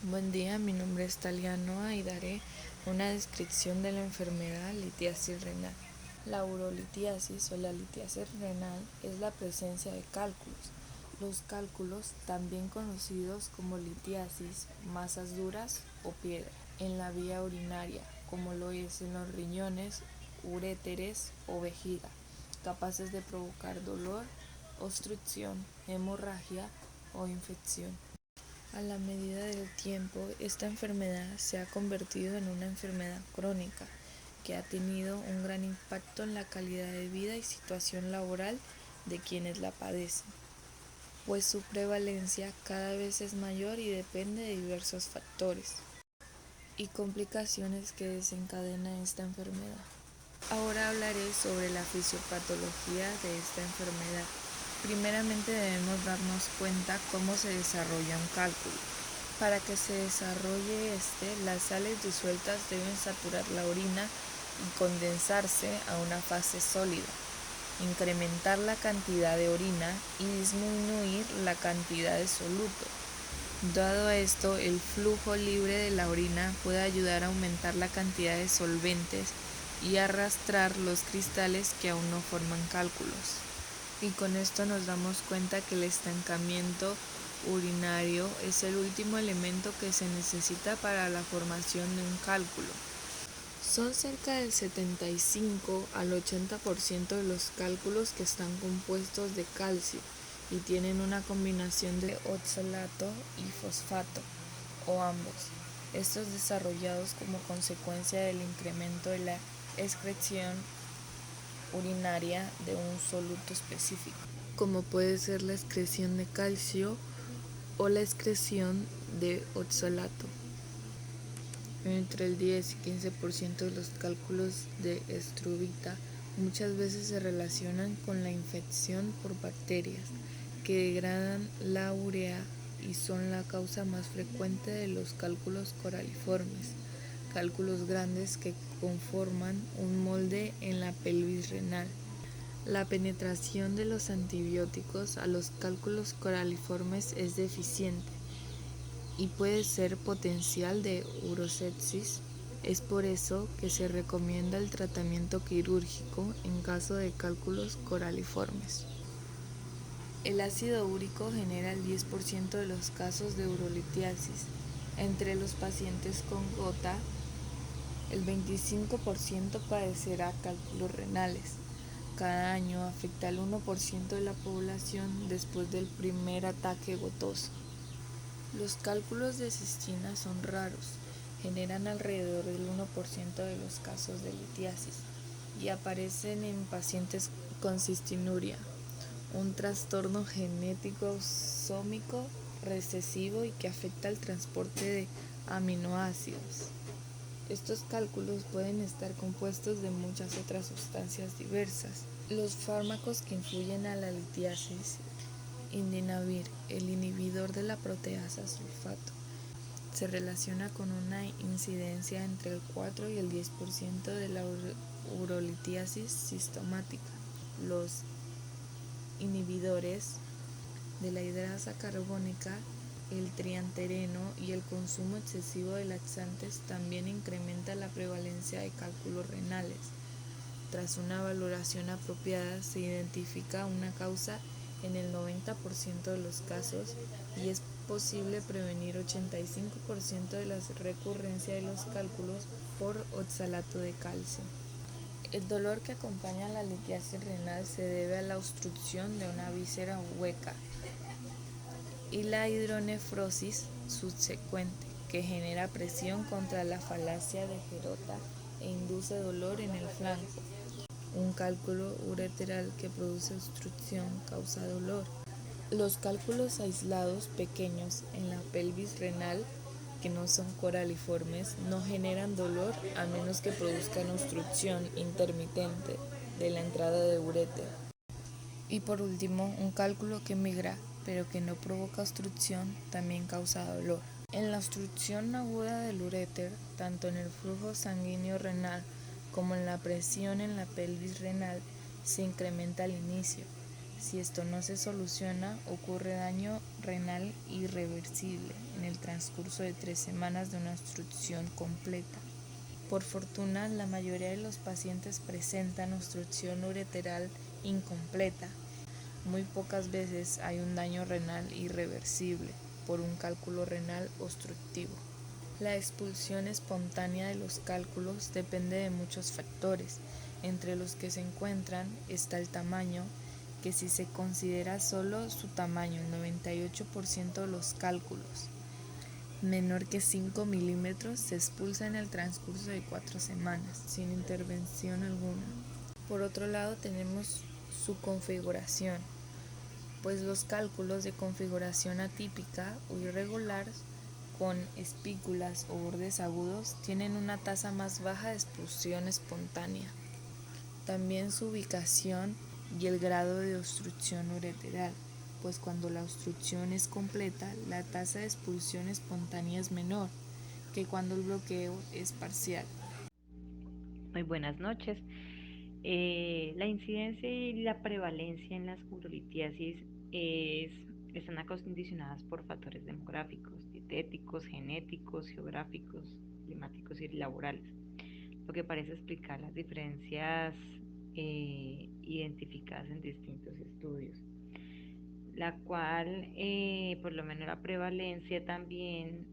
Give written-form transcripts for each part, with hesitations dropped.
Buen día, mi nombre es Talianoa y daré una descripción de la enfermedad litiasis renal. La urolitiasis o la litiasis renal es la presencia de cálculos. Los cálculos, también conocidos como litiasis, masas duras o piedra, en la vía urinaria, como lo es en los riñones, uréteres o vejiga, capaces de provocar dolor, obstrucción, hemorragia o infección. A la medida del tiempo, esta enfermedad se ha convertido en una enfermedad crónica que ha tenido un gran impacto en la calidad de vida y situación laboral de quienes la padecen, pues su prevalencia cada vez es mayor y depende de diversos factores y complicaciones que desencadena esta enfermedad. Ahora hablaré sobre la fisiopatología de esta enfermedad. Primeramente debemos darnos cuenta cómo se desarrolla un cálculo. Para que se desarrolle las sales disueltas deben saturar la orina y condensarse a una fase sólida, incrementar la cantidad de orina y disminuir la cantidad de soluto. Dado esto, el flujo libre de la orina puede ayudar a aumentar la cantidad de solventes y arrastrar los cristales que aún no forman cálculos. Y con esto nos damos cuenta que el estancamiento urinario es el último elemento que se necesita para la formación de un cálculo. Son cerca del 75 al 80% de los cálculos que están compuestos de calcio y tienen una combinación de oxalato y fosfato, o ambos, estos desarrollados como consecuencia del incremento de la excreción urinaria de un soluto específico, como puede ser la excreción de calcio o la excreción de oxalato. Entre el 10 y 15% de los cálculos de estruvita muchas veces se relacionan con la infección por bacterias que degradan la urea y son la causa más frecuente de los cálculos coraliformes, cálculos grandes que conforman un molde en la pelvis renal. La penetración de los antibióticos a los cálculos coraliformes es deficiente y puede ser potencial de urosepsis. Es por eso que se recomienda el tratamiento quirúrgico en caso de cálculos coraliformes. El ácido úrico genera el 10% de los casos de urolitiasis. Entre los pacientes con gota, el 25% padecerá cálculos renales. Cada año afecta al 1% de la población después del primer ataque gotoso. Los cálculos de cistina son raros, generan alrededor del 1% de los casos de litiasis y aparecen en pacientes con cistinuria, un trastorno genético autosómico recesivo y que afecta el transporte de aminoácidos. Estos cálculos pueden estar compuestos de muchas otras sustancias diversas. Los fármacos que influyen a la litiasis: indinavir, el inhibidor de la proteasa sulfato, se relaciona con una incidencia entre el 4 y el 10% de la urolitiasis sistemática. Los inhibidores de la hidrasa carbónica, el triantereno y el consumo excesivo de laxantes también incrementa la prevalencia de cálculos renales. Tras una valoración apropiada se identifica una causa en el 90% de los casos y es posible prevenir 85% de la recurrencia de los cálculos por oxalato de calcio. El dolor que acompaña a la litiasis renal se debe a la obstrucción de una víscera hueca y la hidronefrosis subsecuente, que genera presión contra la falacia de Gerota e induce dolor en el flanco. Un cálculo ureteral que produce obstrucción causa dolor. Los cálculos aislados pequeños en la pelvis renal, que no son coraliformes, no generan dolor a menos que produzcan obstrucción intermitente de la entrada de uréter. Y por último, un cálculo que migra, pero que no provoca obstrucción, también causa dolor. En la obstrucción aguda del uréter, tanto en el flujo sanguíneo renal como en la presión en la pelvis renal, se incrementa al inicio. Si esto no se soluciona, ocurre daño renal irreversible en el transcurso de 3 semanas de una obstrucción completa. Por fortuna, la mayoría de los pacientes presentan obstrucción ureteral incompleta. Muy pocas veces hay un daño renal irreversible por un cálculo renal obstructivo. La expulsión espontánea de los cálculos depende de muchos factores, entre los que se encuentran está el tamaño, que si se considera solo su tamaño, el 98% de los cálculos menor que 5 milímetros se expulsa en el transcurso de 4 semanas, sin intervención alguna. Por otro lado tenemos su configuración, pues los cálculos de configuración atípica o irregular con espículas o bordes agudos tienen una tasa más baja de expulsión espontánea. También su ubicación y el grado de obstrucción ureteral, pues cuando la obstrucción es completa, la tasa de expulsión espontánea es menor que cuando el bloqueo es parcial. Muy buenas noches. La incidencia y la prevalencia en las urolitiasis es, están acondicionadas por factores demográficos, dietéticos, genéticos, geográficos, climáticos y laborales, lo que parece explicar las diferencias identificadas en distintos estudios, la cual, por lo menos la prevalencia también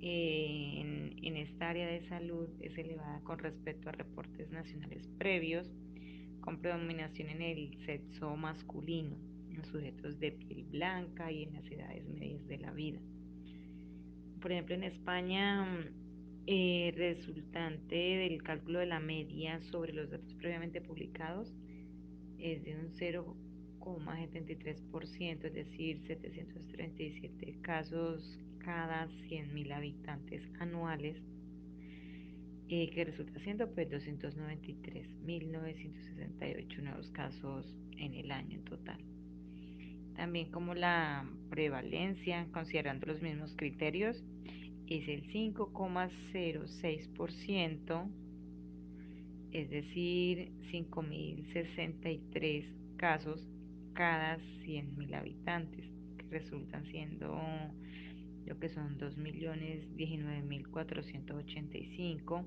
en esta área de salud es elevada con respecto a reportes nacionales previos, con predominación en el sexo masculino, en sujetos de piel blanca y en las edades medias de la vida. Por ejemplo, en España, resultante del cálculo de la media sobre los datos previamente publicados es de un 0,73%, es decir, 737 casos cada 100.000 habitantes anuales, que resulta siendo pues 293.968 nuevos casos en el año en total. También como la prevalencia, considerando los mismos criterios, es el 5,06%, es decir, 5.063 casos cada 100.000 habitantes, que resultan siendo lo que son 2.019.485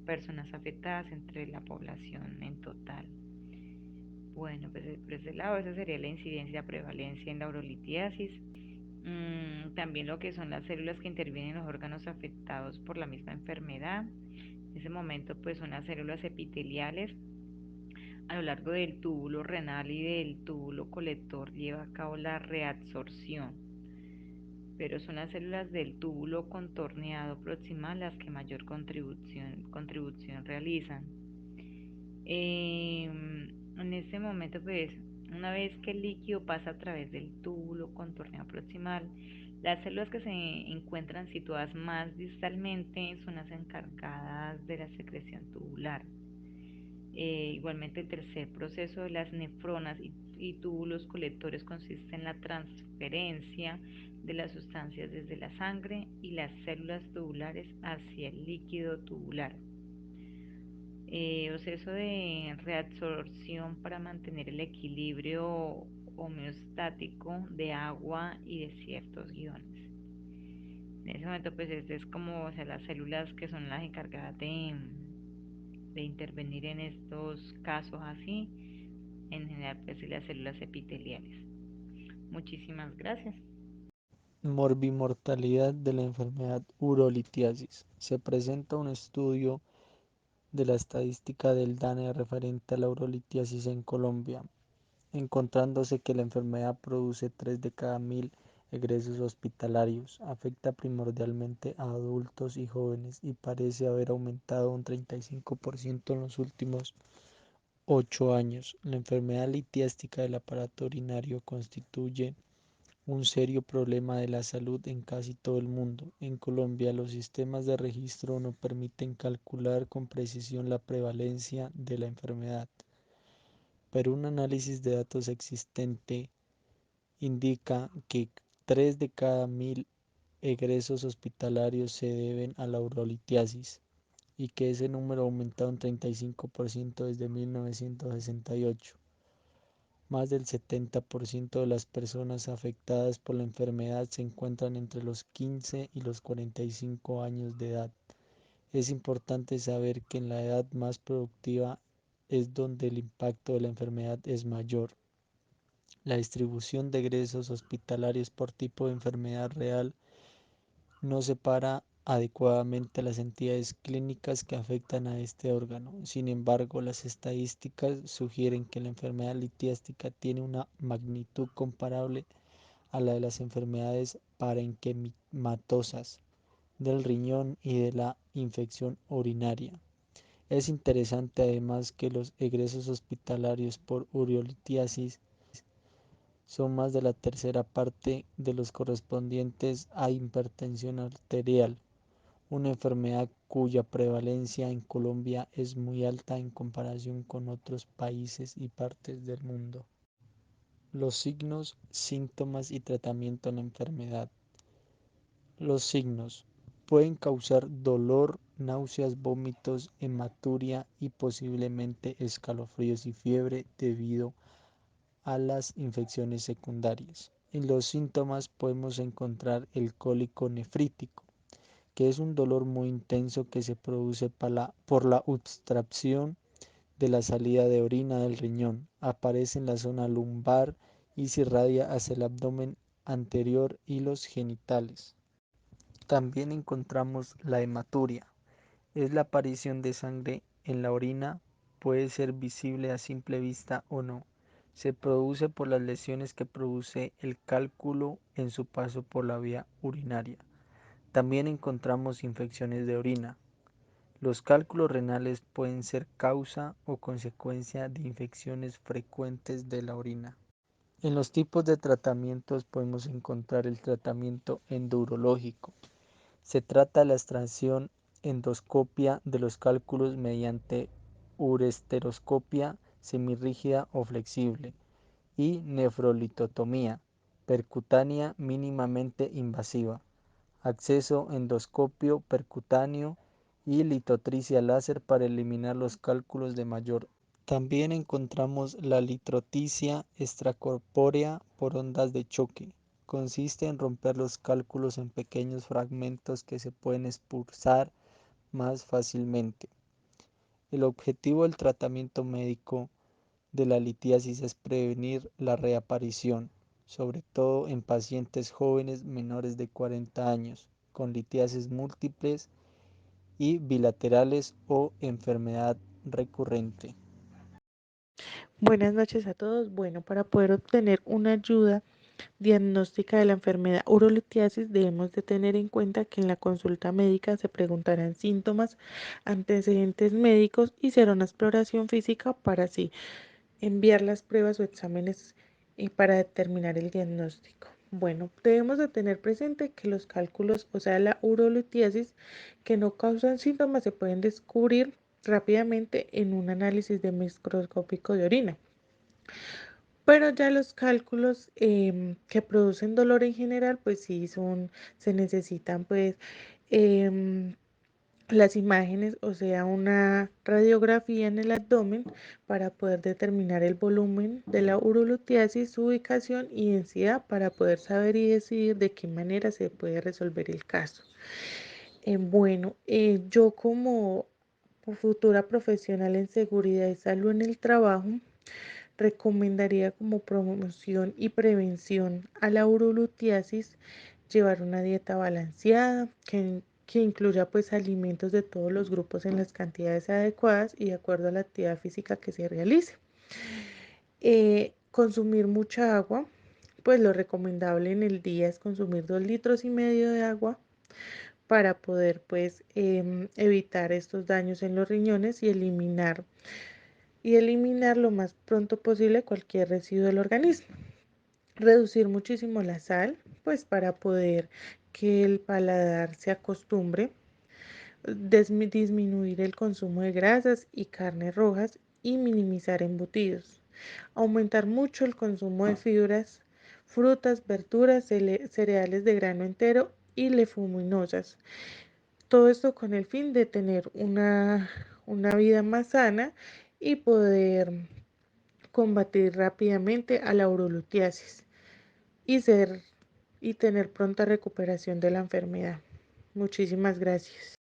personas afectadas entre la población en total. Bueno, pues por ese lado, esa sería la incidencia, prevalencia en la urolitiasis. También lo que son las células que intervienen en los órganos afectados por la misma enfermedad. En ese momento, pues son las células epiteliales. A lo largo del túbulo renal y del túbulo colector lleva a cabo la reabsorción, pero son las células del túbulo contorneado proximal las que mayor contribución realizan. En este momento, pues, una vez que el líquido pasa a través del túbulo contorneo proximal, las células que se encuentran situadas más distalmente son las encargadas de la secreción tubular. Igualmente, el tercer proceso de las nefronas y túbulos colectores consiste en la transferencia de las sustancias desde la sangre y las células tubulares hacia el líquido tubular. Proceso de reabsorción para mantener el equilibrio homeostático de agua y de ciertos iones. En ese momento, pues, este es como, o sea, las células que son las encargadas de intervenir en estos casos así, en general, pues, las células epiteliales. Muchísimas gracias. Morbimortalidad de la enfermedad urolitiasis. Se presenta un estudio de la estadística del DANE referente a la urolitiasis en Colombia, encontrándose que la enfermedad produce 3 de cada 1000 egresos hospitalarios, afecta primordialmente a adultos y jóvenes y parece haber aumentado un 35% en los últimos 8 años. La enfermedad litiástica del aparato urinario constituye un serio problema de la salud en casi todo el mundo. En Colombia, los sistemas de registro no permiten calcular con precisión la prevalencia de la enfermedad, pero un análisis de datos existente indica que 3 de cada 1000 egresos hospitalarios se deben a la urolitiasis y que ese número ha aumentado un 35% desde 1968. Más del 70% de las personas afectadas por la enfermedad se encuentran entre los 15 y los 45 años de edad. Es importante saber que en la edad más productiva es donde el impacto de la enfermedad es mayor. La distribución de egresos hospitalarios por tipo de enfermedad real no separa adecuadamente las entidades clínicas que afectan a este órgano. Sin embargo, las estadísticas sugieren que la enfermedad litiástica tiene una magnitud comparable a la de las enfermedades parenquimatosas del riñón y de la infección urinaria. Es interesante además que los egresos hospitalarios por urolitiasis son más de la tercera parte de los correspondientes a hipertensión arterial, una enfermedad cuya prevalencia en Colombia es muy alta en comparación con otros países y partes del mundo. Los signos, síntomas y tratamiento de la enfermedad. Los signos pueden causar dolor, náuseas, vómitos, hematuria y posiblemente escalofríos y fiebre debido a las infecciones secundarias. En los síntomas podemos encontrar el cólico nefrítico, que es un dolor muy intenso que se produce por la obstrucción de la salida de orina del riñón. Aparece en la zona lumbar y se irradia hacia el abdomen anterior y los genitales. También encontramos la hematuria. Es la aparición de sangre en la orina, puede ser visible a simple vista o no. Se produce por las lesiones que produce el cálculo en su paso por la vía urinaria. También encontramos infecciones de orina. Los cálculos renales pueden ser causa o consecuencia de infecciones frecuentes de la orina. En los tipos de tratamientos podemos encontrar el tratamiento endurológico. Se trata de la extracción endoscopia de los cálculos mediante uresteroscopia semirrígida o flexible y nefrolitotomía percutánea mínimamente invasiva, acceso endoscopio percutáneo y litotricia láser para eliminar los cálculos de mayor. También encontramos la litroticia extracorpórea por ondas de choque. Consiste en romper los cálculos en pequeños fragmentos que se pueden expulsar más fácilmente. El objetivo del tratamiento médico de la litiasis es prevenir la reaparición, sobre todo en pacientes jóvenes menores de 40 años, con litiasis múltiples y bilaterales o enfermedad recurrente. Buenas noches a todos. Bueno, para poder obtener una ayuda diagnóstica de la enfermedad urolitiasis debemos de tener en cuenta que en la consulta médica se preguntarán síntomas, antecedentes médicos y será una exploración física para así enviar las pruebas o exámenes para determinar el diagnóstico. Bueno, debemos de tener presente que los cálculos, o sea, la urolitiasis, que no causan síntomas, se pueden descubrir rápidamente en un análisis de microscópico de orina. Pero ya los cálculos que producen dolor en general, pues sí se necesitan pues em, las imágenes, o sea, una radiografía en el abdomen para poder determinar el volumen de la urolitiasis, su ubicación y densidad para poder saber y decidir de qué manera se puede resolver el caso. Yo como futura profesional en seguridad y salud en el trabajo, recomendaría como promoción y prevención a la urolitiasis llevar una dieta balanceada que incluya pues alimentos de todos los grupos en las cantidades adecuadas y de acuerdo a la actividad física que se realice. Consumir mucha agua, pues lo recomendable en el día es consumir 2,5 litros de agua para poder pues evitar estos daños en los riñones y eliminar lo más pronto posible cualquier residuo del organismo. Reducir muchísimo la sal, pues para poder que el paladar se acostumbre. Disminuir el consumo de grasas y carnes rojas y minimizar embutidos. Aumentar mucho el consumo de fibras, frutas, verduras, cereales de grano entero y leguminosas. Todo esto con el fin de tener una vida más sana y poder combatir rápidamente a la urolitiasis y tener pronta recuperación de la enfermedad. Muchísimas gracias.